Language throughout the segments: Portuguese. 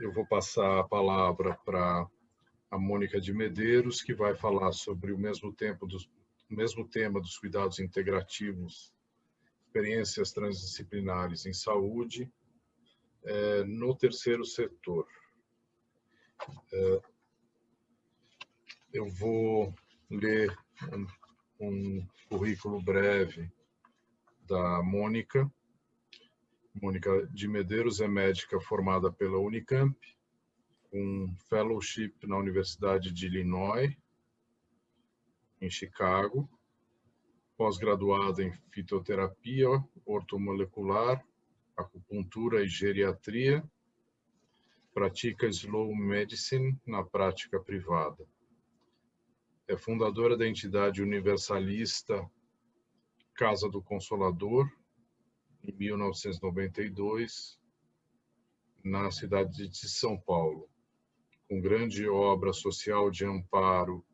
eu vou passar a palavra para a Mônica de Medeiros, que vai falar sobre o mesmo tema dos cuidados integrativos, experiências transdisciplinares em saúde, no terceiro setor. Eu vou ler um currículo breve da Mônica. Mônica de Medeiros é médica formada pela Unicamp, com fellowship na Universidade de Illinois, em Chicago, pós-graduada em fitoterapia ortomolecular, acupuntura e geriatria, pratica slow medicine na prática privada. É fundadora da entidade universalista Casa do Consolador, em 1992, na cidade de São Paulo, com grande obra social de amparo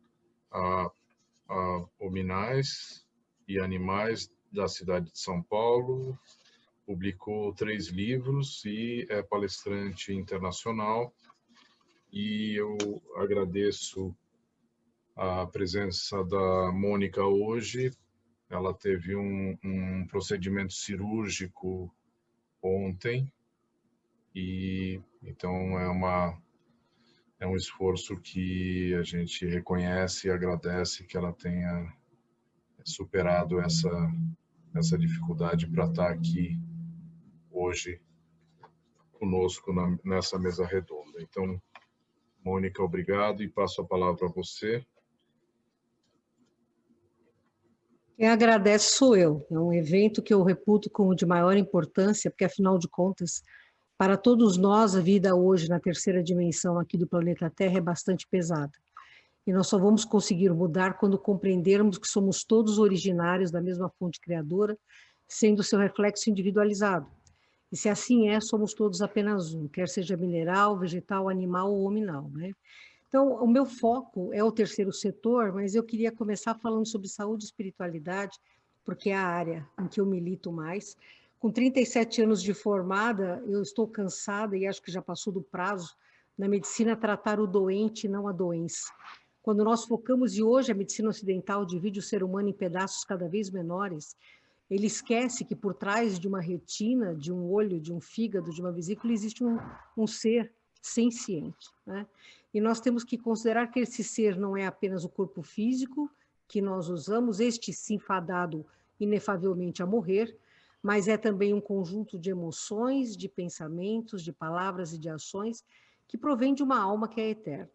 a hominais e animais da cidade de São Paulo, publicou 3 livros e é palestrante internacional. E eu agradeço a presença da Mônica hoje. Ela teve um procedimento cirúrgico ontem, e então é um esforço que a gente reconhece e agradece que ela tenha superado essa dificuldade para estar aqui hoje conosco nessa mesa redonda. Então, Mônica, obrigado, e passo a palavra a você. Quem agradece sou eu. É um evento que eu reputo como de maior importância, porque, afinal de contas, para todos nós, a vida hoje na terceira dimensão aqui do planeta Terra é bastante pesada. E nós só vamos conseguir mudar quando compreendermos que somos todos originários da mesma fonte criadora, sendo seu reflexo individualizado. E se assim é, somos todos apenas um, quer seja mineral, vegetal, animal ou hominal, né? Então, o meu foco é o terceiro setor, mas eu queria começar falando sobre saúde e espiritualidade, porque é a área em que eu milito mais. Com 37 anos de formada, eu estou cansada, e acho que já passou do prazo, na medicina tratar o doente, não a doença. Quando nós focamos, e hoje a medicina ocidental divide o ser humano em pedaços cada vez menores, ele esquece que por trás de uma retina, de um olho, de um fígado, de uma vesícula, existe um ser senciente, né? E nós temos que considerar que esse ser não é apenas o corpo físico que nós usamos, este sim fadado inefavelmente a morrer, mas é também um conjunto de emoções, de pensamentos, de palavras e de ações que provém de uma alma que é eterna.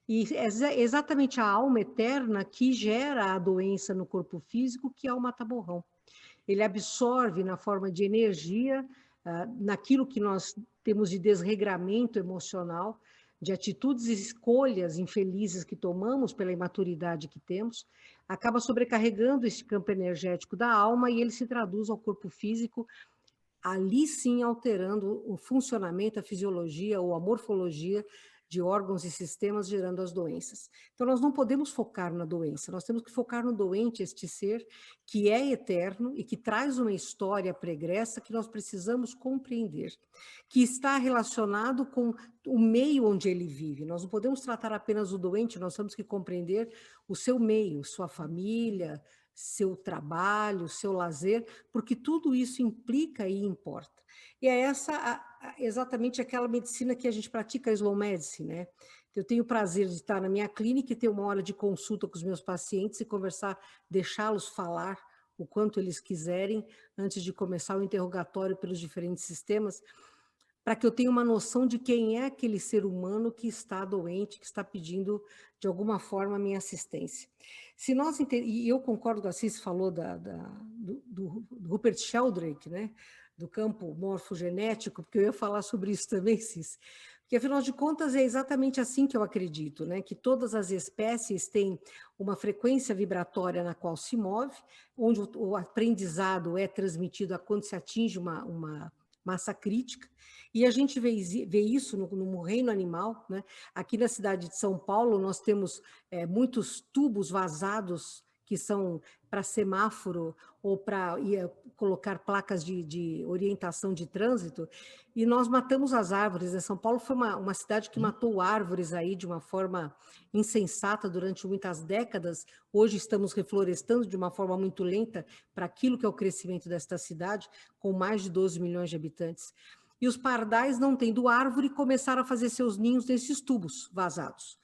E é exatamente a alma eterna que gera a doença no corpo físico, que é o mata-borrão. Ele absorve na forma de energia, naquilo que nós temos de desregramento emocional, de atitudes e escolhas infelizes que tomamos pela imaturidade que temos, acaba sobrecarregando esse campo energético da alma e ele se traduz ao corpo físico, ali sim alterando o funcionamento, a fisiologia ou a morfologia de órgãos e sistemas, gerando as doenças. Então, nós não podemos focar na doença, nós temos que focar no doente, este ser que é eterno e que traz uma história pregressa que nós precisamos compreender, que está relacionado com o meio onde ele vive. Nós não podemos tratar apenas o doente, nós temos que compreender o seu meio, sua família, seu trabalho, seu lazer, porque tudo isso implica e importa. E é essa exatamente aquela medicina que a gente pratica, a slow medicine, né? Eu tenho o prazer de estar na minha clínica e ter uma hora de consulta com os meus pacientes e conversar, deixá-los falar o quanto eles quiserem antes de começar o interrogatório pelos diferentes sistemas, para que eu tenha uma noção de quem é aquele ser humano que está doente, que está pedindo, de alguma forma, a minha assistência. Se nós e eu concordo com a Cis, falou do Rupert Sheldrake, né? Do campo morfogenético, porque eu ia falar sobre isso também, Cis. Porque, afinal de contas, é exatamente assim que eu acredito, né? Que todas as espécies têm uma frequência vibratória na qual se move, onde o aprendizado é transmitido quando se atinge uma massa crítica, e a gente vê isso no reino animal, né? Aqui na cidade de São Paulo, nós temos muitos tubos vazados que são para semáforo ou para colocar placas de orientação de trânsito, e nós matamos as árvores. São Paulo foi uma cidade que matou árvores aí de uma forma insensata durante muitas décadas. Hoje estamos reflorestando de uma forma muito lenta para aquilo que é o crescimento desta cidade, com mais de 12 milhões de habitantes. E os pardais, não tendo árvore, começaram a fazer seus ninhos nesses tubos vazados.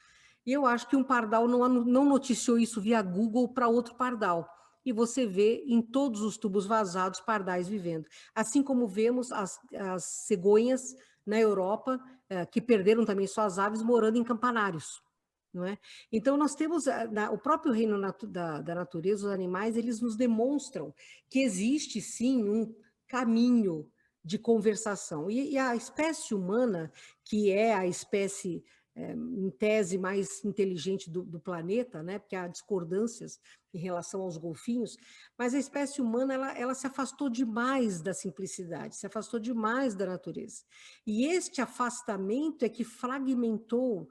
E eu acho que um pardal não noticiou isso via Google para outro pardal. E você vê em todos os tubos vazados pardais vivendo. Assim como vemos as cegonhas na Europa, que perderam também suas aves morando em campanários. Não é? Então, nós temos o próprio reino da natureza, os animais, eles nos demonstram que existe, sim, um caminho de conversação. E a espécie humana, que é a espécie em tese mais inteligente do planeta, né? Porque há discordâncias em relação aos golfinhos, mas a espécie humana ela se afastou demais da simplicidade, se afastou demais da natureza. E este afastamento é que fragmentou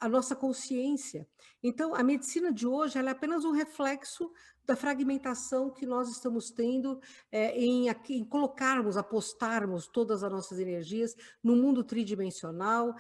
a nossa consciência. Então, a medicina de hoje ela é apenas um reflexo da fragmentação que nós estamos tendo em colocarmos, apostarmos todas as nossas energias no mundo tridimensional,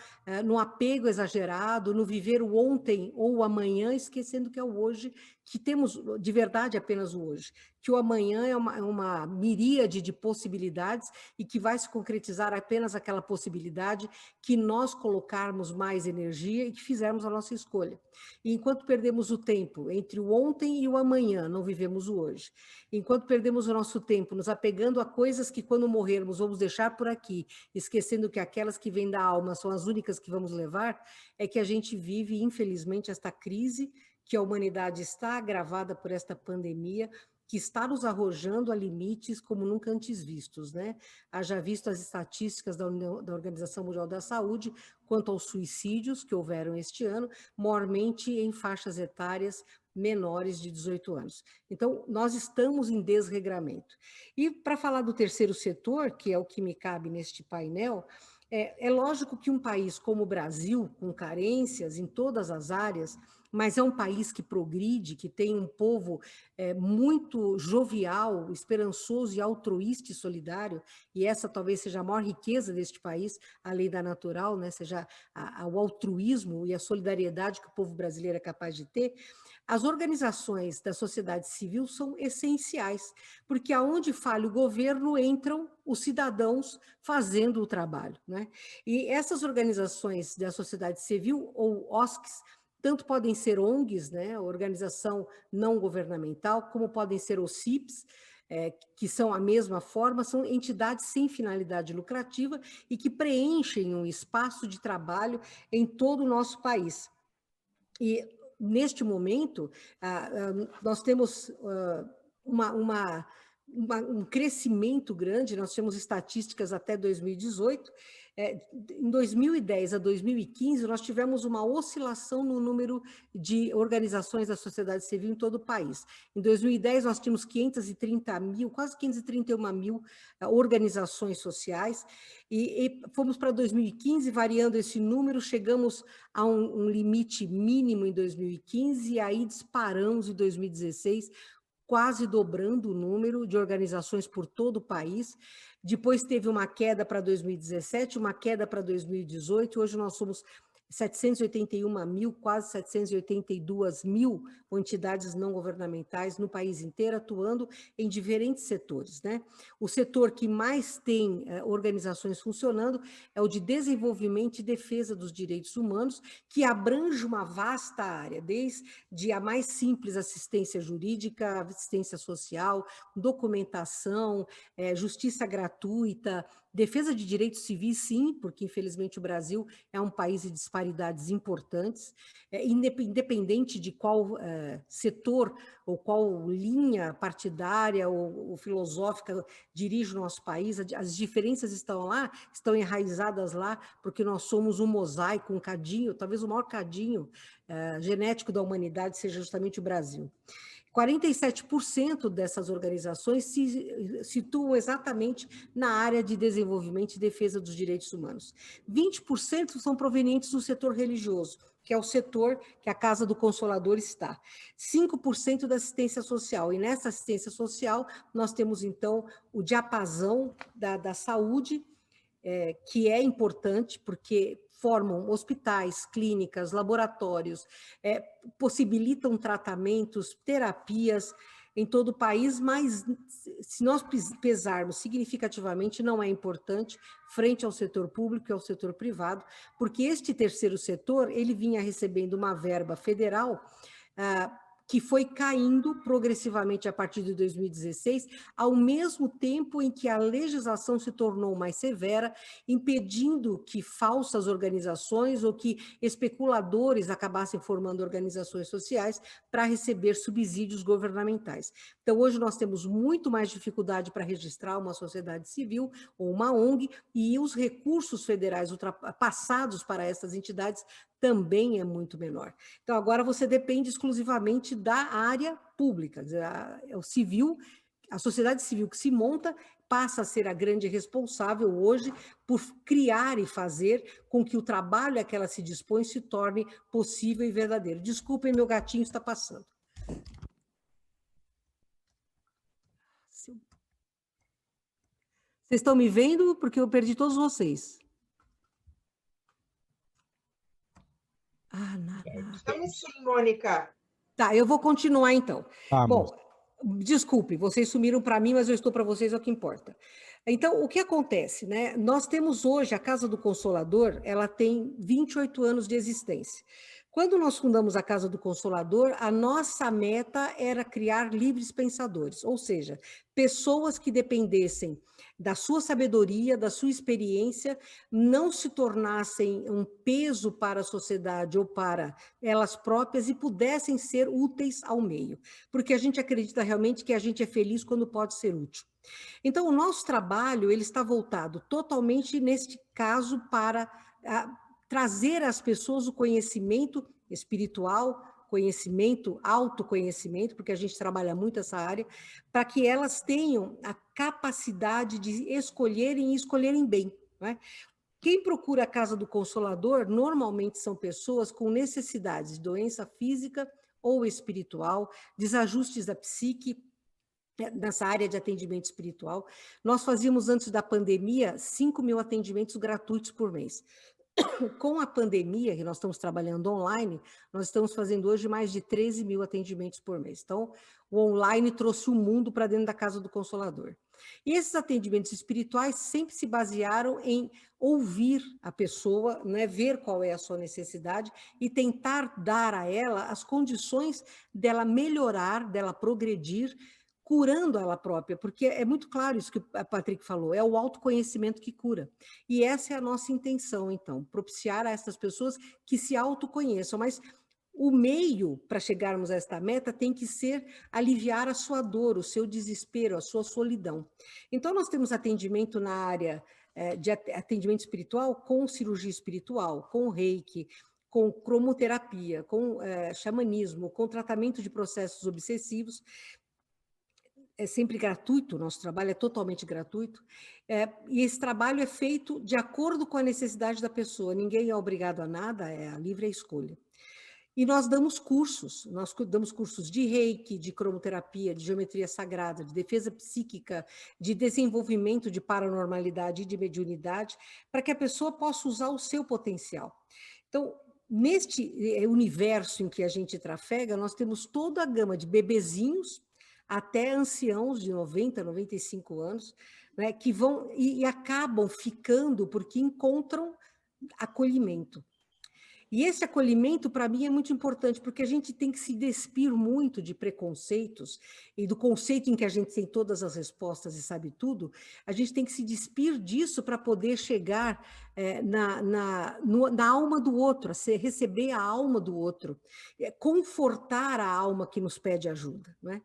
no apego exagerado, no viver o ontem ou o amanhã, esquecendo que é o hoje, que temos de verdade apenas o hoje, que o amanhã é uma miríade de possibilidades e que vai se concretizar apenas aquela possibilidade que nós colocarmos mais energia e que fizermos a nossa escolha. E enquanto perdemos o tempo entre o ontem e o amanhã, não vivemos o hoje. Enquanto perdemos o nosso tempo nos apegando a coisas que quando morrermos vamos deixar por aqui, esquecendo que aquelas que vêm da alma são as únicas que vamos levar, é que a gente vive, infelizmente, esta crise que a humanidade está agravada por esta pandemia, que está nos arrojando a limites como nunca antes vistos, né? Haja visto as estatísticas da Organização Mundial da Saúde quanto aos suicídios que houveram este ano, maiormente em faixas etárias menores de 18 anos. Então, nós estamos em desregramento. E para falar do terceiro setor, que é o que me cabe neste painel, é lógico que um país como o Brasil, com carências em todas as áreas, mas é um país que progride, que tem um povo muito jovial, esperançoso e altruísta e solidário, e essa talvez seja a maior riqueza deste país, além da natural, né, seja o altruísmo e a solidariedade que o povo brasileiro é capaz de ter. As organizações da sociedade civil são essenciais, porque aonde falha o governo, entram os cidadãos fazendo o trabalho, né? E essas organizações da sociedade civil, ou OSCs, tanto podem ser ONGs, né, organização não governamental, como podem ser OCIPs, que são a mesma forma, são entidades sem finalidade lucrativa e que preenchem um espaço de trabalho em todo o nosso país. E, neste momento, nós temos um crescimento grande, nós temos estatísticas até 2018, em 2010 a 2015, nós tivemos uma oscilação no número de organizações da sociedade civil em todo o país. Em 2010, nós tínhamos 530 mil, quase 531 mil organizações sociais, e fomos para 2015, variando esse número, chegamos a um limite mínimo em 2015, e aí disparamos em 2016, quase dobrando o número de organizações por todo o país. Depois teve uma queda para 2017, uma queda para 2018, hoje nós somos 781 mil, quase 782 mil entidades não governamentais no país inteiro, atuando em diferentes setores, né? O setor que mais tem organizações funcionando é o de desenvolvimento e defesa dos direitos humanos, que abrange uma vasta área, desde a mais simples assistência jurídica, assistência social, documentação, justiça gratuita, defesa de direitos civis, sim, porque infelizmente o Brasil é um país de disparidades importantes, independente de qual setor ou qual linha partidária ou filosófica dirige o nosso país, as diferenças estão lá, estão enraizadas lá, porque nós somos um mosaico, um cadinho, talvez o maior cadinho genético da humanidade seja justamente o Brasil. 47% dessas organizações se situam exatamente na área de desenvolvimento e defesa dos direitos humanos. 20% são provenientes do setor religioso, que é o setor que a Casa do Consolador está. 5% da assistência social. E nessa assistência social, nós temos, então, o diapasão da saúde, que é importante, porque formam hospitais, clínicas, laboratórios, possibilitam tratamentos, terapias em todo o país, mas se nós pesarmos significativamente, não é importante frente ao setor público e ao setor privado, porque este terceiro setor, ele vinha recebendo uma verba federal que foi caindo progressivamente a partir de 2016, ao mesmo tempo em que a legislação se tornou mais severa, impedindo que falsas organizações ou que especuladores acabassem formando organizações sociais para receber subsídios governamentais. Então, hoje nós temos muito mais dificuldade para registrar uma sociedade civil ou uma ONG, e os recursos federais passados para essas entidades também é muito menor. Então, agora você depende exclusivamente da área pública, o civil, a sociedade civil que se monta passa a ser a grande responsável hoje por criar e fazer com que o trabalho a que ela se dispõe se torne possível e verdadeiro. Desculpem, meu gatinho está passando. Vocês estão me vendo? Porque eu perdi todos vocês. Nada. Estamos sim, Mônica. Tá, eu vou continuar então. Vamos. Bom, desculpe, vocês sumiram para mim, mas eu estou para vocês, é o que importa. Então, o que acontece, né? Nós temos hoje, a Casa do Consolador, ela tem 28 anos de existência. Quando nós fundamos a Casa do Consolador, a nossa meta era criar livres pensadores, ou seja, pessoas que dependessem da sua sabedoria, da sua experiência, não se tornassem um peso para a sociedade ou para elas próprias e pudessem ser úteis ao meio, porque a gente acredita realmente que a gente é feliz quando pode ser útil. Então, o nosso trabalho ele está voltado totalmente, neste caso, para trazer às pessoas o conhecimento espiritual, conhecimento, autoconhecimento, porque a gente trabalha muito essa área, para que elas tenham a capacidade de escolherem e escolherem bem, né? Quem procura a Casa do Consolador normalmente são pessoas com necessidades de doença física ou espiritual, desajustes da psique, nessa área de atendimento espiritual. Nós fazíamos, antes da pandemia, 5.000 atendimentos gratuitos por mês. Com a pandemia, que nós estamos trabalhando online, nós estamos fazendo hoje mais de 13.000 atendimentos por mês. Então, o online trouxe o mundo para dentro da Casa do Consolador. E esses atendimentos espirituais sempre se basearam em ouvir a pessoa, né, ver qual é a sua necessidade e tentar dar a ela as condições dela melhorar, dela progredir, curando ela própria, porque é muito claro isso que a Patrick falou, é o autoconhecimento que cura. E essa é a nossa intenção, então, propiciar a essas pessoas que se autoconheçam, mas o meio para chegarmos a esta meta tem que ser aliviar a sua dor, o seu desespero, a sua solidão. Então, nós temos atendimento na área de atendimento espiritual com cirurgia espiritual, com reiki, com cromoterapia, com xamanismo, com tratamento de processos obsessivos. É sempre gratuito, o nosso trabalho é totalmente gratuito, e esse trabalho é feito de acordo com a necessidade da pessoa, ninguém é obrigado a nada, é a livre escolha. E nós damos cursos de reiki, de cromoterapia, de geometria sagrada, de defesa psíquica, de desenvolvimento de paranormalidade e de mediunidade, para que a pessoa possa usar o seu potencial. Então, neste universo em que a gente trafega, nós temos toda a gama de bebezinhos, até anciãos de 90, 95 anos, né, que vão e acabam ficando porque encontram acolhimento. E esse acolhimento, para mim, é muito importante, porque a gente tem que se despir muito de preconceitos e do conceito em que a gente tem todas as respostas e sabe tudo, a gente tem que se despir disso para poder chegar na alma do outro, receber a alma do outro, confortar a alma que nos pede ajuda, né?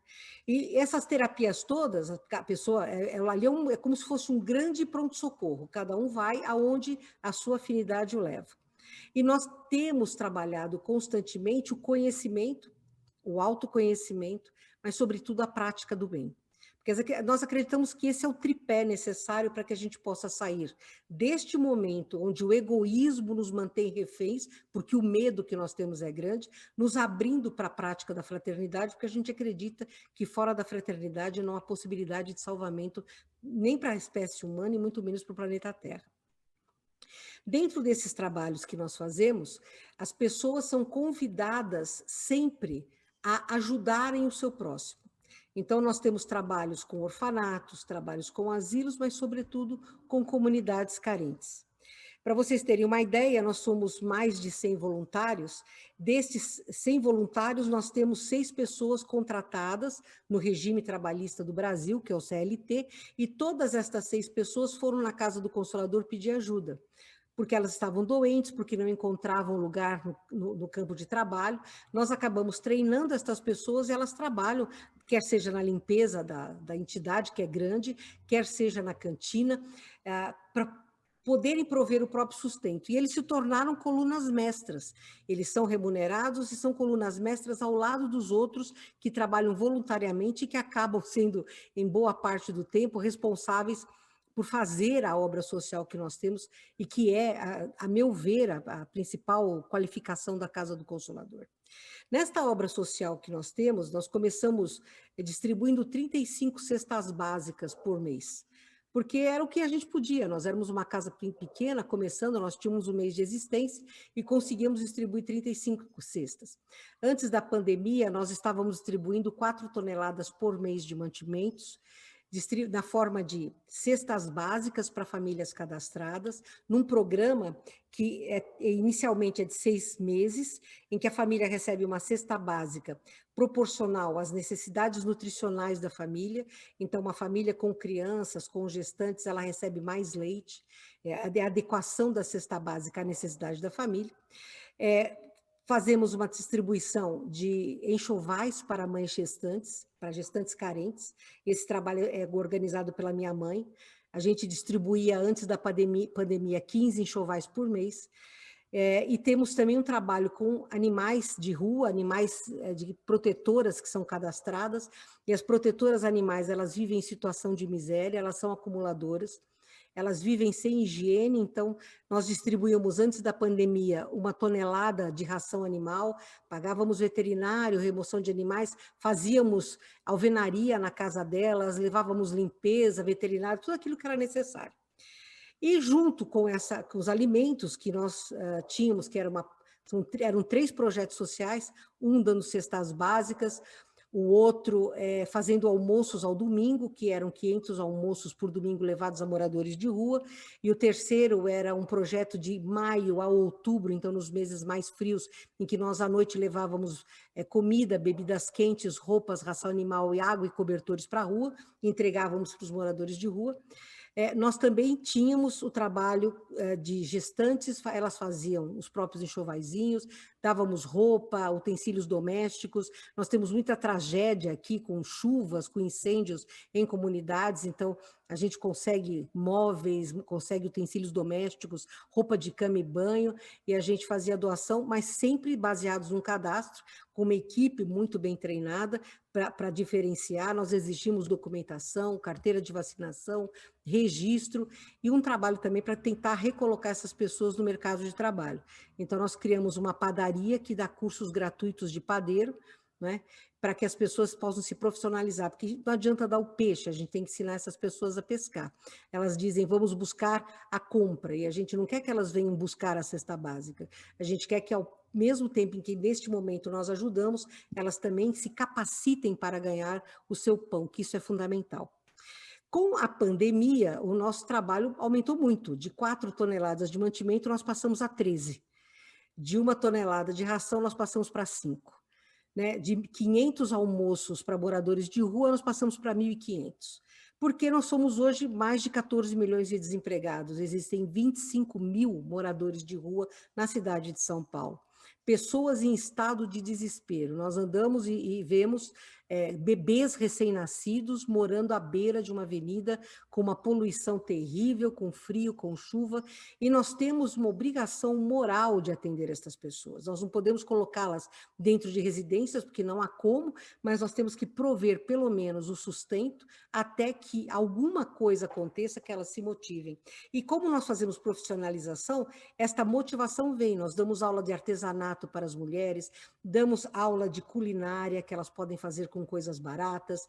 E essas terapias todas, a pessoa, ali é como se fosse um grande pronto-socorro, cada um vai aonde a sua afinidade o leva. E nós temos trabalhado constantemente o conhecimento, o autoconhecimento, mas, sobretudo, a prática do bem. Porque nós acreditamos que esse é o tripé necessário para que a gente possa sair deste momento onde o egoísmo nos mantém reféns, porque o medo que nós temos é grande, nos abrindo para a prática da fraternidade, porque a gente acredita que fora da fraternidade não há possibilidade de salvamento nem para a espécie humana e muito menos para o planeta Terra. Dentro desses trabalhos que nós fazemos, as pessoas são convidadas sempre a ajudarem o seu próximo. Então, nós temos trabalhos com orfanatos, trabalhos com asilos, mas, sobretudo, com comunidades carentes. Para vocês terem uma ideia, nós somos mais de 100 voluntários. Desses 100 voluntários, nós temos 6 pessoas contratadas no regime trabalhista do Brasil, que é o CLT, e todas estas 6 pessoas foram na Casa do Consolador pedir ajuda, porque elas estavam doentes, porque não encontravam lugar no campo de trabalho. Nós acabamos treinando estas pessoas e elas trabalham, quer seja na limpeza da entidade, que é grande, quer seja na cantina, para poderem prover o próprio sustento. E eles se tornaram colunas mestras. Eles são remunerados e são colunas mestras ao lado dos outros que trabalham voluntariamente e que acabam sendo, em boa parte do tempo, responsáveis por fazer a obra social que nós temos e que é, a meu ver, a principal qualificação da Casa do Consolador. Nesta obra social que nós temos, nós começamos distribuindo 35 cestas básicas por mês, porque era o que a gente podia. Nós éramos uma casa pequena, começando, nós tínhamos um mês de existência e conseguíamos distribuir 35 cestas. Antes da pandemia, nós estávamos distribuindo 4 toneladas por mês de mantimentos, na forma de cestas básicas para famílias cadastradas, num programa que inicialmente é de 6 meses, em que a família recebe uma cesta básica proporcional às necessidades nutricionais da família. Então, uma família com crianças, com gestantes, ela recebe mais leite, a adequação da cesta básica à necessidade da família. Fazemos uma distribuição de enxovais para mães gestantes, para gestantes carentes. Esse trabalho é organizado pela minha mãe. A gente distribuía, antes da pandemia, 15 enxovais por mês. E temos também um trabalho com animais de rua, animais de protetoras que são cadastradas. E as protetoras animais, elas vivem em situação de miséria, elas são acumuladoras. Elas vivem sem higiene, então nós distribuímos antes da pandemia 1 tonelada de ração animal, pagávamos veterinário, remoção de animais, fazíamos alvenaria na casa delas, levávamos limpeza, veterinário, tudo aquilo que era necessário. E junto com os alimentos que nós tínhamos, que eram 3 projetos sociais, um dando cestas básicas, o outro fazendo almoços ao domingo, que eram 500 almoços por domingo levados a moradores de rua, e o terceiro era um projeto de maio a outubro, então nos meses mais frios, em que nós à noite levávamos comida, bebidas quentes, roupas, ração animal e água e cobertores para a rua, e entregávamos para os moradores de rua. Nós também tínhamos o trabalho de gestantes, elas faziam os próprios enxovaizinhos, dávamos roupa, utensílios domésticos. Nós temos muita tragédia aqui com chuvas, com incêndios em comunidades, então a gente consegue móveis, consegue utensílios domésticos, roupa de cama e banho, e a gente fazia doação, mas sempre baseados num cadastro, com uma equipe muito bem treinada para diferenciar. Nós exigimos documentação, carteira de vacinação, registro e um trabalho também para tentar recolocar essas pessoas no mercado de trabalho. Então, nós criamos uma padaria que dá cursos gratuitos de padeiro, né, para que as pessoas possam se profissionalizar, porque não adianta dar o peixe, a gente tem que ensinar essas pessoas a pescar. Elas dizem, vamos buscar a compra, e a gente não quer que elas venham buscar a cesta básica, a gente quer que ao mesmo tempo em que neste momento nós ajudamos, elas também se capacitem para ganhar o seu pão, que isso é fundamental. Com a pandemia, o nosso trabalho aumentou muito, de 4 toneladas de mantimento nós passamos a 13, de 1 tonelada de ração nós passamos para 5. Né, de 500 almoços para moradores de rua, nós passamos para 1.500. Porque nós somos hoje mais de 14 milhões de desempregados, existem 25 mil moradores de rua na cidade de São Paulo. Pessoas em estado de desespero. Nós andamos e vemos bebês recém-nascidos morando à beira de uma avenida com uma poluição terrível, com frio, com chuva, e nós temos uma obrigação moral de atender estas pessoas. Nós não podemos colocá-las dentro de residências, porque não há como, mas nós temos que prover pelo menos o sustento até que alguma coisa aconteça, que elas se motivem. E como nós fazemos profissionalização, esta motivação vem. Nós damos aula de artesanato para as mulheres, damos aula de culinária, que elas podem fazer com coisas baratas,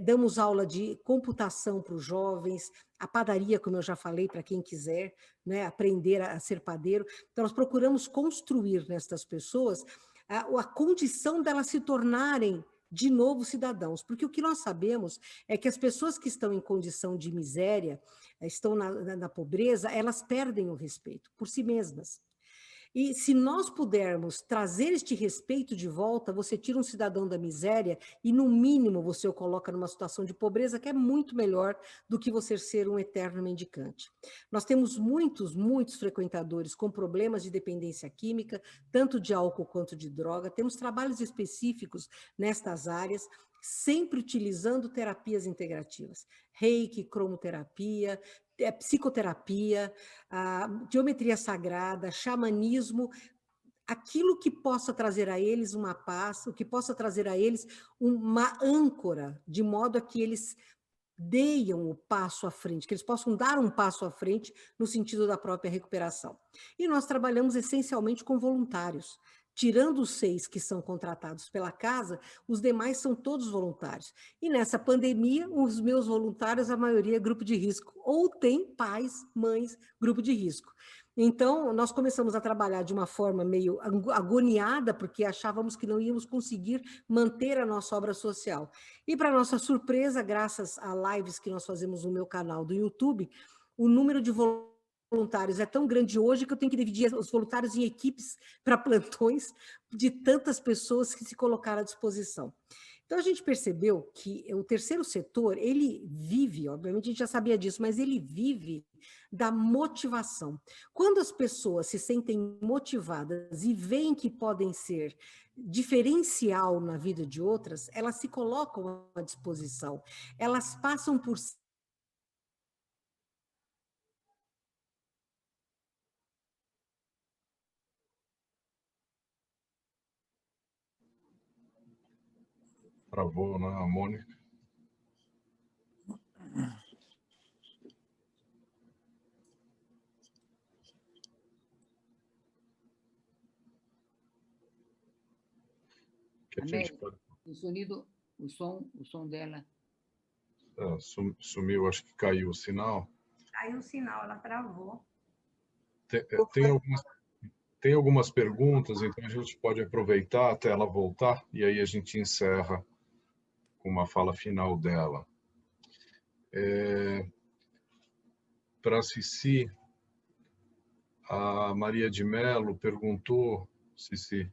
damos aula de computação para os jovens, a padaria, como eu já falei, para quem quiser, né, aprender a ser padeiro. Então, nós procuramos construir nestas pessoas a condição delas se tornarem de novo cidadãos, porque o que nós sabemos é que as pessoas que estão em condição de miséria, estão na pobreza, elas perdem o respeito por si mesmas. E se nós pudermos trazer este respeito de volta, você tira um cidadão da miséria e, no mínimo, você o coloca numa situação de pobreza que é muito melhor do que você ser um eterno mendicante. Nós temos muitos frequentadores com problemas de dependência química, tanto de álcool quanto de droga. Temos trabalhos específicos nestas áreas, sempre utilizando terapias integrativas. Reiki, cromoterapia, psicoterapia, geometria sagrada, xamanismo, aquilo que possa trazer a eles uma paz, o que possa trazer a eles uma âncora, de modo a que eles deem o passo à frente, que eles possam dar um passo à frente no sentido da própria recuperação. E nós trabalhamos essencialmente com voluntários. Tirando os 6 que são contratados pela casa, os demais são todos voluntários. E nessa pandemia, os meus voluntários, a maioria é grupo de risco, ou tem pais, mães, grupo de risco. Então, nós começamos a trabalhar de uma forma meio agoniada, porque achávamos que não íamos conseguir manter a nossa obra social. E, para nossa surpresa, graças a lives que nós fazemos no meu canal do YouTube, o número de voluntários é tão grande hoje que eu tenho que dividir os voluntários em equipes para plantões de tantas pessoas que se colocaram à disposição. Então, a gente percebeu que o terceiro setor, ele vive, obviamente a gente já sabia disso, mas ele vive da motivação. Quando as pessoas se sentem motivadas e veem que podem ser diferencial na vida de outras, elas se colocam à disposição, elas passam por Travou, né, a Mônica? Que a gente pode... o som dela. Sumiu, acho que caiu o sinal. Caiu o sinal, ela travou. Tem algumas perguntas, então a gente pode aproveitar até ela voltar e aí a gente encerra com uma fala final dela. Para a Cici, a Maria de Mello perguntou, Cici,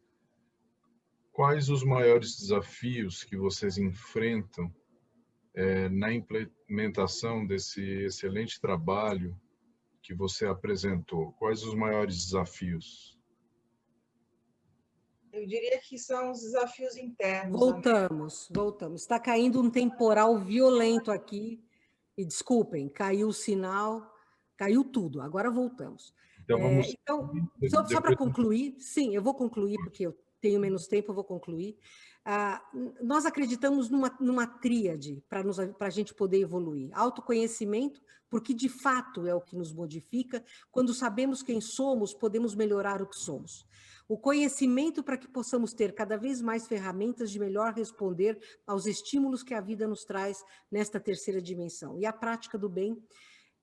quais os maiores desafios que vocês enfrentam na implementação desse excelente trabalho que você apresentou? Quais os maiores desafios? Eu diria que são os desafios internos. Voltamos. Está caindo um temporal violento aqui. E desculpem, caiu o sinal, caiu tudo. Agora voltamos. Então, só para concluir, sim, eu vou concluir, porque eu tenho menos tempo, eu vou concluir. Nós acreditamos numa tríade para a gente poder evoluir. Autoconhecimento, porque de fato é o que nos modifica. Quando sabemos quem somos, podemos melhorar o que somos. O conhecimento para que possamos ter cada vez mais ferramentas de melhor responder aos estímulos que a vida nos traz nesta terceira dimensão. E a prática do bem,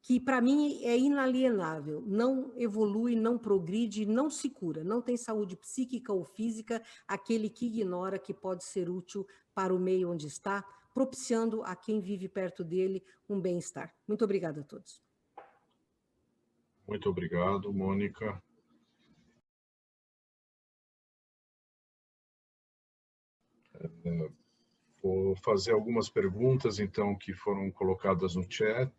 que para mim é inalienável, não evolui, não progride, não se cura, não tem saúde psíquica ou física aquele que ignora que pode ser útil para o meio onde está, propiciando a quem vive perto dele um bem-estar. Muito obrigada a todos. Muito obrigado, Mônica. Vou fazer algumas perguntas, então, que foram colocadas no chat.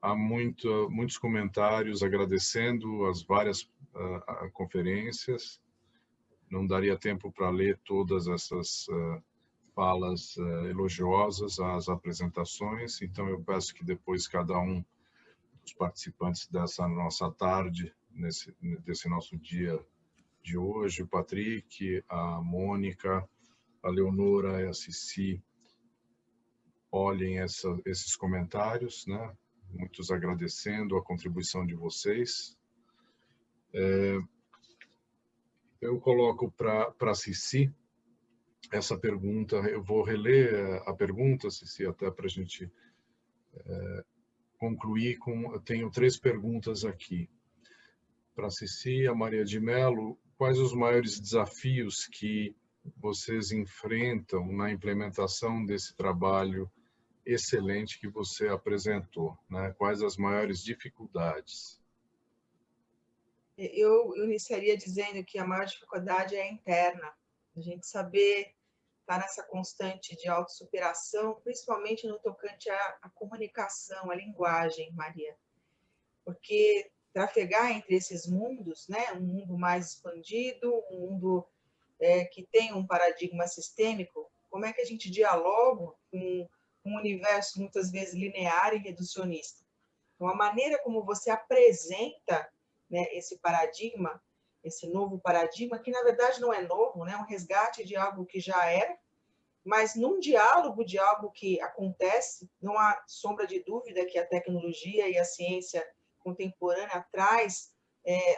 Há muitos comentários agradecendo as várias conferências. Não daria tempo para ler todas essas falas elogiosas às apresentações. Então, eu peço que depois cada um dos participantes dessa nossa tarde, desse nosso dia de hoje, o Patrick, a Mônica, a Leonora e a Cici, olhem esses comentários, né? Muitos agradecendo a contribuição de vocês. Eu coloco para a Cici essa pergunta. Eu vou reler a pergunta, Cici, até para a gente concluir com... Eu tenho 3 perguntas aqui. Para a Cici, a Maria de Mello, quais os maiores desafios que vocês enfrentam na implementação desse trabalho excelente que você apresentou, né? Quais as maiores dificuldades? Eu iniciaria dizendo que a maior dificuldade é interna. A gente saber estar nessa constante de autossuperação, principalmente no tocante à comunicação, à linguagem, Maria. Porque trafegar entre esses mundos, né? Um mundo mais expandido, um mundo que tem um paradigma sistêmico, como é que a gente dialoga com um universo muitas vezes linear e reducionista? Então, a maneira como você apresenta, né, esse paradigma, esse novo paradigma, que na verdade não é novo, né, um resgate de algo que já era, mas num diálogo de algo que acontece, não há sombra de dúvida que a tecnologia e a ciência contemporânea traz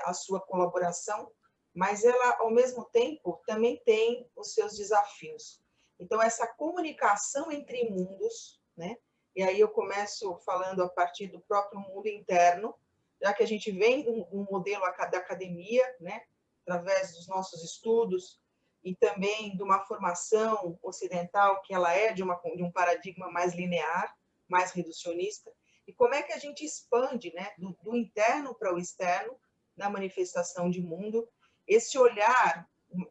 a sua colaboração, mas ela, ao mesmo tempo, também tem os seus desafios. Então, essa comunicação entre mundos, né? E aí eu começo falando a partir do próprio mundo interno, já que a gente vem de um modelo da academia, né? Através dos nossos estudos, e também de uma formação ocidental, que ela é de um paradigma mais linear, mais reducionista. E como é que a gente expande, né? Do interno para o externo, na manifestação de mundo, esse olhar,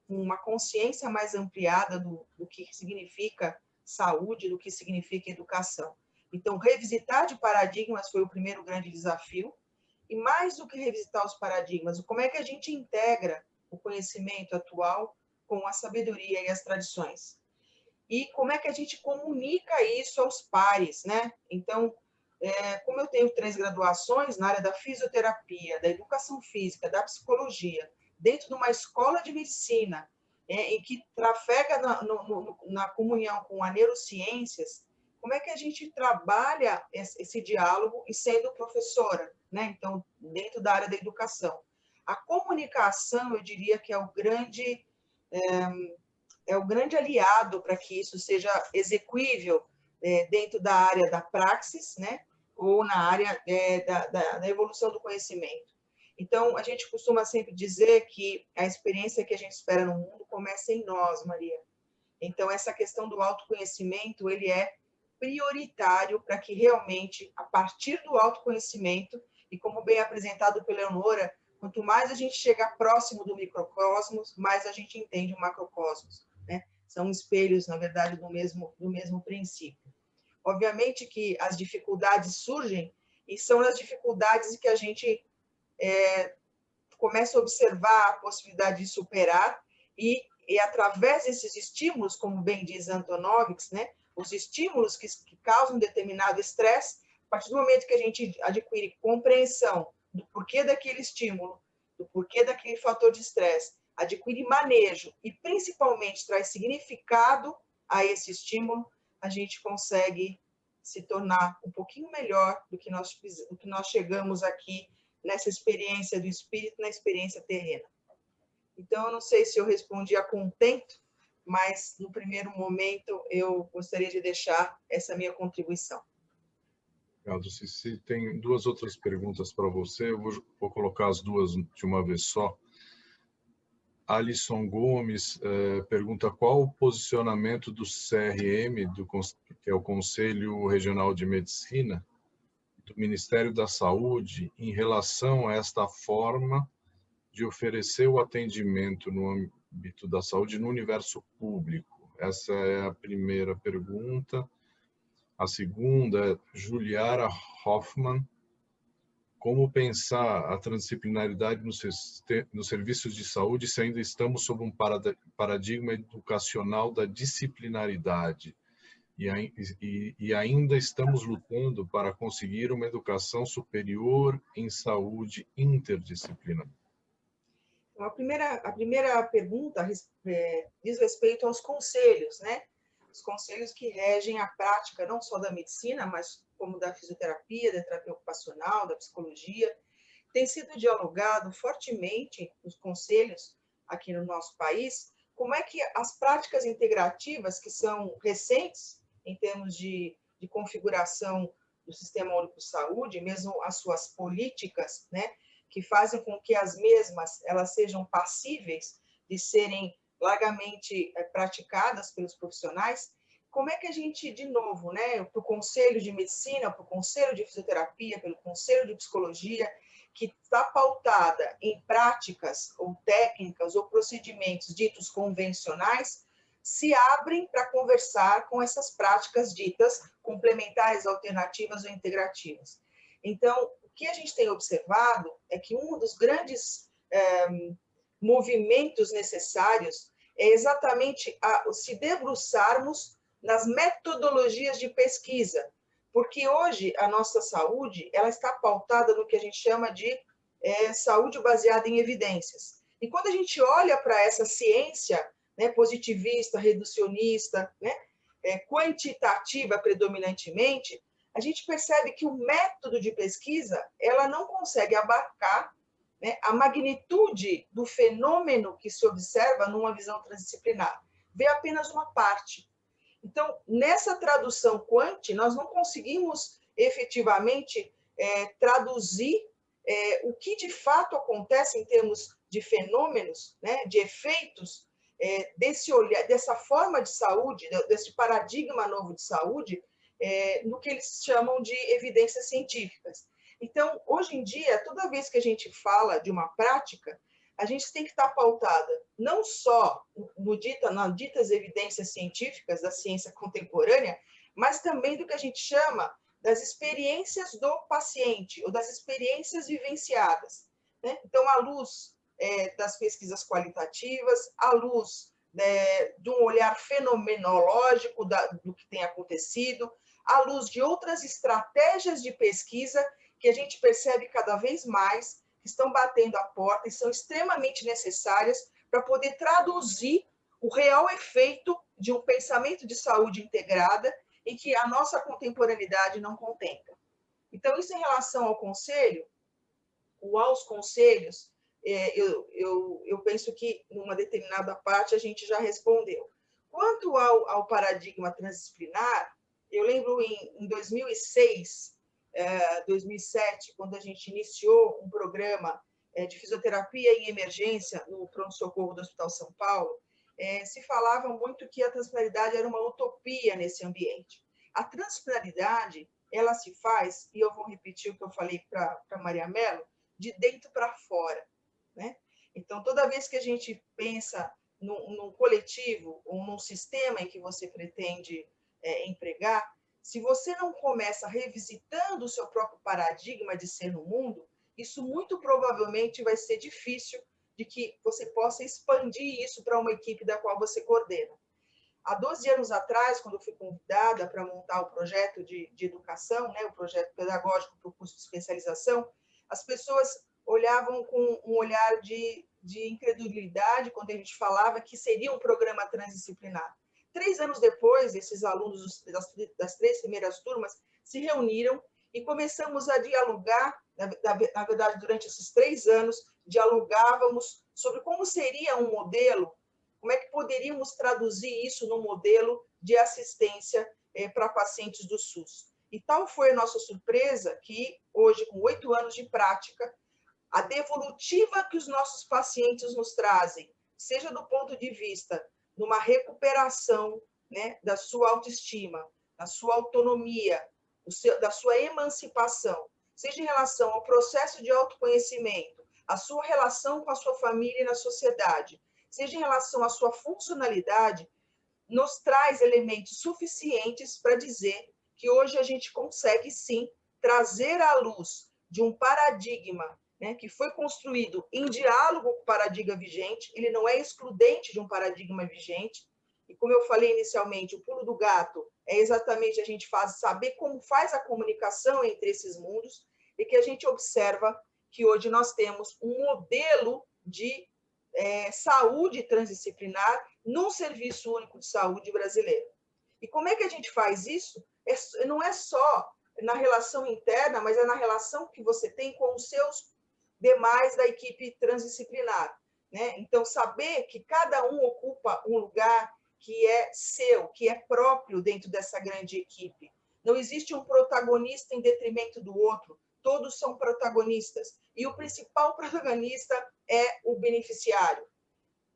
uma consciência mais ampliada do que significa saúde, do que significa educação. Então, revisitar de paradigmas foi o primeiro grande desafio, e mais do que revisitar os paradigmas, como é que a gente integra o conhecimento atual com a sabedoria e as tradições? E como é que a gente comunica isso aos pares, né? Então, como eu tenho 3 graduações na área da fisioterapia, da educação física, da psicologia, dentro de uma escola de medicina, em que trafega na comunhão com a neurociências, como é que a gente trabalha esse diálogo e sendo professora, né? Então, dentro da área da educação. A comunicação, eu diria que é o grande aliado para que isso seja execuível dentro da área da praxis, né? Ou na área da evolução do conhecimento. Então, a gente costuma sempre dizer que a experiência que a gente espera no mundo começa em nós, Maria. Então, essa questão do autoconhecimento, ele é prioritário para que realmente, a partir do autoconhecimento, e como bem apresentado pela Leonora, quanto mais a gente chega próximo do microcosmos, mais a gente entende o macrocosmos, né? São espelhos, na verdade, do mesmo princípio. Obviamente que as dificuldades surgem, e são as dificuldades que a gente começa a observar a possibilidade de superar, e através desses estímulos, como bem diz Antonovics, né, os estímulos que causam determinado estresse, a partir do momento que a gente adquire compreensão do porquê daquele estímulo, do porquê daquele fator de estresse, adquire manejo e, principalmente, traz significado a esse estímulo, a gente consegue se tornar um pouquinho melhor do que nós chegamos aqui nessa experiência do espírito, na experiência terrena. Então, eu não sei se eu respondi a contento, mas, no primeiro momento, eu gostaria de deixar essa minha contribuição. Obrigado, Cici. Tem 2 outras perguntas para você, eu vou colocar as 2 de uma vez só. Alisson Gomes pergunta qual o posicionamento do CRM, que é o Conselho Regional de Medicina, do Ministério da Saúde, em relação a esta forma de oferecer o atendimento no âmbito da saúde no universo público. Essa é a primeira pergunta. A segunda é Juliara Hoffmann. como pensar a transdisciplinaridade nos serviços de saúde se ainda estamos sob um paradigma educacional da disciplinaridade e ainda estamos lutando para conseguir uma educação superior em saúde interdisciplinar? Então, a primeira pergunta diz respeito aos conselhos, né? Os conselhos que regem a prática não só da medicina, mas como da fisioterapia, da terapia ocupacional, da psicologia. Tem sido dialogado fortemente nos conselhos aqui no nosso país, como é que as práticas integrativas, que são recentes em termos de configuração do Sistema Único de Saúde, mesmo as suas políticas, né, que fazem com que as mesmas elas sejam passíveis de serem largamente praticadas pelos profissionais, como é que a gente, de novo, né, para o Conselho de Medicina, para o Conselho de Fisioterapia, pelo Conselho de Psicologia, que está pautada em práticas ou técnicas ou procedimentos ditos convencionais, se abrem para conversar com essas práticas ditas complementares, alternativas ou integrativas. Então, o que a gente tem observado é que um dos grandes movimentos necessários é exatamente se debruçarmos nas metodologias de pesquisa, porque hoje a nossa saúde ela está pautada no que a gente chama de saúde baseada em evidências. E quando a gente olha para essa ciência, né, positivista, reducionista, né, quantitativa predominantemente, a gente percebe que o método de pesquisa ela não consegue abarcar, né, a magnitude do fenômeno que se observa numa visão transdisciplinar. Vê apenas uma parte. Então, nessa tradução quant, nós não conseguimos efetivamente traduzir o que de fato acontece em termos de fenômenos, né, de efeitos desse olhar, dessa forma de saúde, desse paradigma novo de saúde, no que eles chamam de evidências científicas. Então, hoje em dia, toda vez que a gente fala de uma prática, a gente tem que estar pautada não só nas ditas evidências científicas da ciência contemporânea, mas também do que a gente chama das experiências do paciente, ou das experiências vivenciadas, né? Então, à luz das pesquisas qualitativas, à luz de um olhar fenomenológico do que tem acontecido, à luz de outras estratégias de pesquisa que a gente percebe cada vez mais que estão batendo a porta e são extremamente necessárias para poder traduzir o real efeito de um pensamento de saúde integrada e que a nossa contemporaneidade não contempla. Então, isso em relação ao conselho, ou aos conselhos, eu penso que, numa determinada parte, a gente já respondeu. Quanto ao paradigma transdisciplinar, eu lembro em 2006, 2007, quando a gente iniciou um programa de fisioterapia em emergência no pronto-socorro do Hospital São Paulo, se falava muito que a transdisciplinaridade era uma utopia nesse ambiente. A transdisciplinaridade, ela se faz, e eu vou repetir o que eu falei para Maria Mello, de dentro para fora, né? Então, toda vez que a gente pensa num coletivo ou num sistema em que você pretende empregar, se você não começa revisitando o seu próprio paradigma de ser no mundo, isso muito provavelmente vai ser difícil de que você possa expandir isso para uma equipe da qual você coordena. Há 12 anos atrás, quando eu fui convidada para montar o projeto de educação, né, o projeto pedagógico para o curso de especialização, as pessoas olhavam com um olhar de incredulidade quando a gente falava que seria um programa transdisciplinar. 3 anos depois, esses alunos das 3 primeiras turmas se reuniram e começamos a dialogar, na verdade, durante esses 3 anos, dialogávamos sobre como seria um modelo, como é que poderíamos traduzir isso num modelo de assistência para pacientes do SUS. E tal foi a nossa surpresa que, hoje, com 8 anos de prática, a devolutiva que os nossos pacientes nos trazem, seja do ponto de vista de uma recuperação, né, da sua autoestima, da sua autonomia, da sua emancipação, seja em relação ao processo de autoconhecimento, a sua relação com a sua família e na sociedade, seja em relação à sua funcionalidade, nos traz elementos suficientes para dizer que hoje a gente consegue, sim, trazer à luz de um paradigma, né, que foi construído em diálogo com o paradigma vigente, ele não é excludente de um paradigma vigente, e como eu falei inicialmente, o pulo do gato é exatamente a gente saber como faz a comunicação entre esses mundos, e que a gente observa que hoje nós temos um modelo de saúde transdisciplinar num serviço único de saúde brasileiro. E como é que a gente faz isso? Não é só na relação interna, mas é na relação que você tem com os seus demais da equipe transdisciplinar, né? Então, saber que cada um ocupa um lugar que é seu, que é próprio dentro dessa grande equipe. Não existe um protagonista em detrimento do outro, todos são protagonistas, e o principal protagonista é o beneficiário.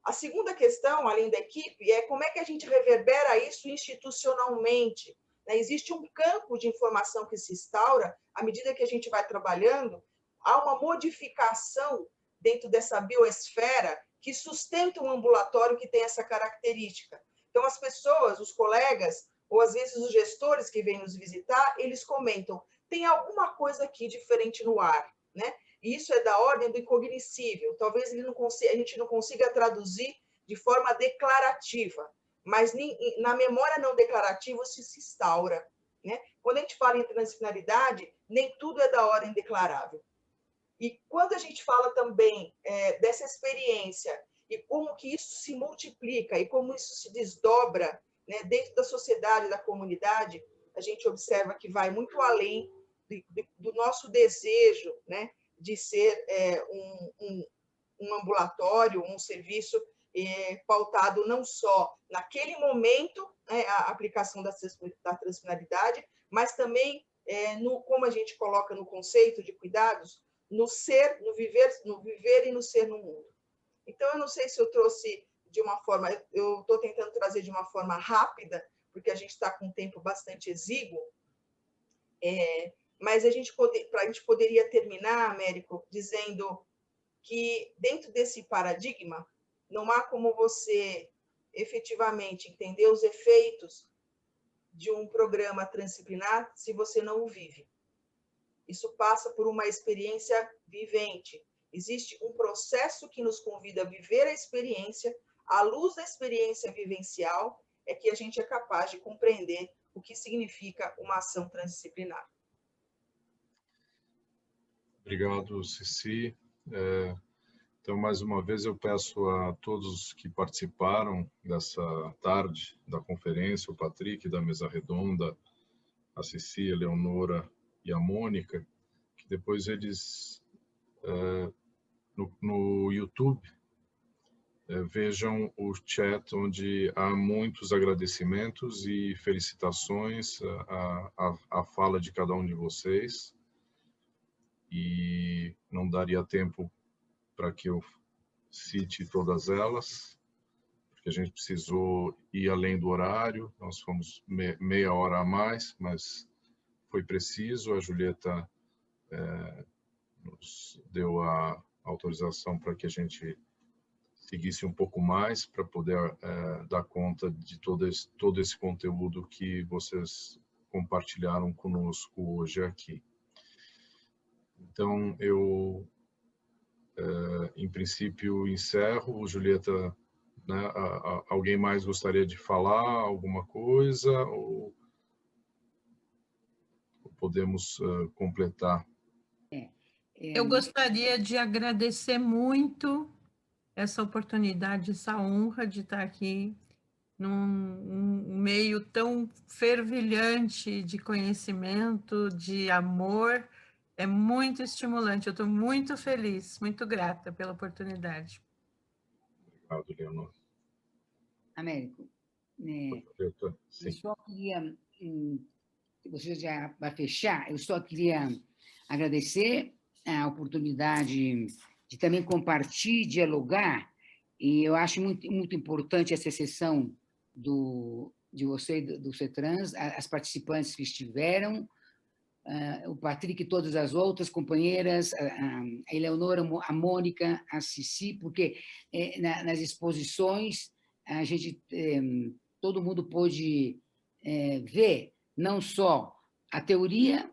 A segunda questão, além da equipe, é como é que a gente reverbera isso institucionalmente. Existe um campo de informação que se instaura à medida que a gente vai trabalhando, há uma modificação dentro dessa biosfera que sustenta um ambulatório que tem essa característica. Então, as pessoas, os colegas, ou às vezes os gestores que vêm nos visitar, eles comentam, tem alguma coisa aqui diferente no ar, né? E isso é da ordem do incognoscível. Talvez a gente não consiga traduzir de forma declarativa, mas na memória não declarativa se instaura, né? Quando a gente fala em transdisciplinaridade, nem tudo é da ordem declarável. E quando a gente fala também dessa experiência e como que isso se multiplica e como isso se desdobra, né, dentro da sociedade, da comunidade, a gente observa que vai muito além do nosso desejo, né, de ser um ambulatório, um serviço pautado não só naquele momento, né, a aplicação da transdisciplinaridade, mas também como a gente coloca no conceito de cuidados, no ser, no viver e no ser no mundo. Então, eu não sei se eu trouxe de uma forma, eu estou tentando trazer de uma forma rápida, porque a gente está com um tempo bastante exíguo, mas a gente poderia terminar, Américo, dizendo que dentro desse paradigma, não há como você efetivamente entender os efeitos de um programa transdisciplinar se você não o vive. Isso passa por uma experiência vivente. Existe um processo que nos convida a viver a experiência, à luz da experiência vivencial, é que a gente é capaz de compreender o que significa uma ação transdisciplinar. Obrigado, Ceci. Então, mais uma vez, eu peço a todos que participaram dessa tarde da conferência, o Patrick da mesa redonda, a Ceci, a Leonora e a Mônica, que depois eles, no YouTube, vejam o chat onde há muitos agradecimentos e felicitações à fala de cada um de vocês. E não daria tempo para que eu cite todas elas, porque a gente precisou ir além do horário, nós fomos meia hora a mais, mas foi preciso, a Julieta nos deu a autorização para que a gente seguisse um pouco mais, para poder dar conta de todo esse conteúdo que vocês compartilharam conosco hoje aqui. Então, eu, em princípio, encerro. Julieta, né, alguém mais gostaria de falar alguma coisa? Ou podemos completar? Eu gostaria de agradecer muito essa oportunidade, essa honra de estar aqui num meio tão fervilhante de conhecimento, de amor. É muito estimulante. Eu estou muito feliz, muito grata pela oportunidade. Obrigado, Leonor. Américo, Sim. eu só queria, você já vai fechar, eu só queria agradecer a oportunidade de também compartilhar, dialogar, e eu acho muito, muito importante essa sessão de você e do CETRANS, as participantes que estiveram, o Patrick e todas as outras companheiras, a Eleonora, a Mônica, a Ceci, porque nas exposições a gente, todo mundo pôde ver não só a teoria,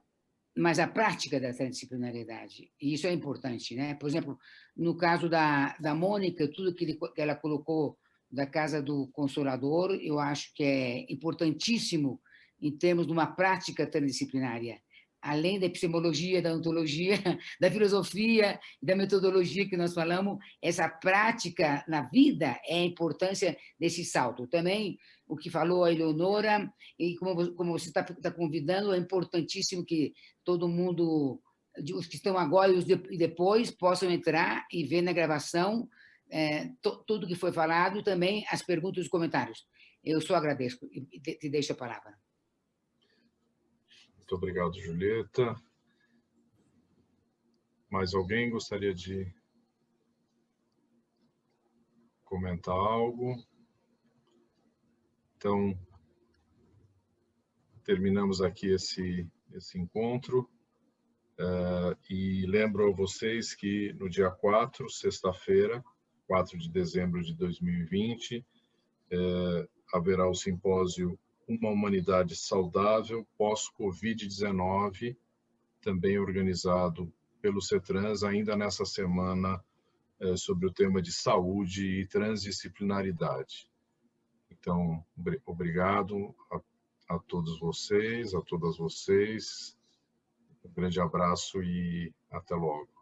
mas a prática da transdisciplinariedade. E isso é importante, né? Por exemplo, no caso da Mônica, tudo que ela colocou da Casa do Consolador, eu acho que é importantíssimo em termos de uma prática transdisciplinária. Além da epistemologia, da ontologia, da filosofia, da metodologia que nós falamos, essa prática na vida é a importância desse salto. Também o que falou a Eleonora, e como você está convidando, é importantíssimo que todo mundo, os que estão agora e depois, possam entrar e ver na gravação tudo que foi falado, também as perguntas e os comentários. Eu só agradeço e te deixo a palavra. Muito obrigado, Julieta. Mais alguém gostaria de comentar algo? Então, terminamos aqui esse encontro. E lembro a vocês que no dia 4, sexta-feira, 4 de dezembro de 2020, haverá o simpósio Uma Humanidade Saudável pós-Covid-19, também organizado pelo CETRANS, ainda nessa semana, sobre o tema de saúde e transdisciplinaridade. Então, obrigado a todos vocês, a todas vocês. Um grande abraço e até logo.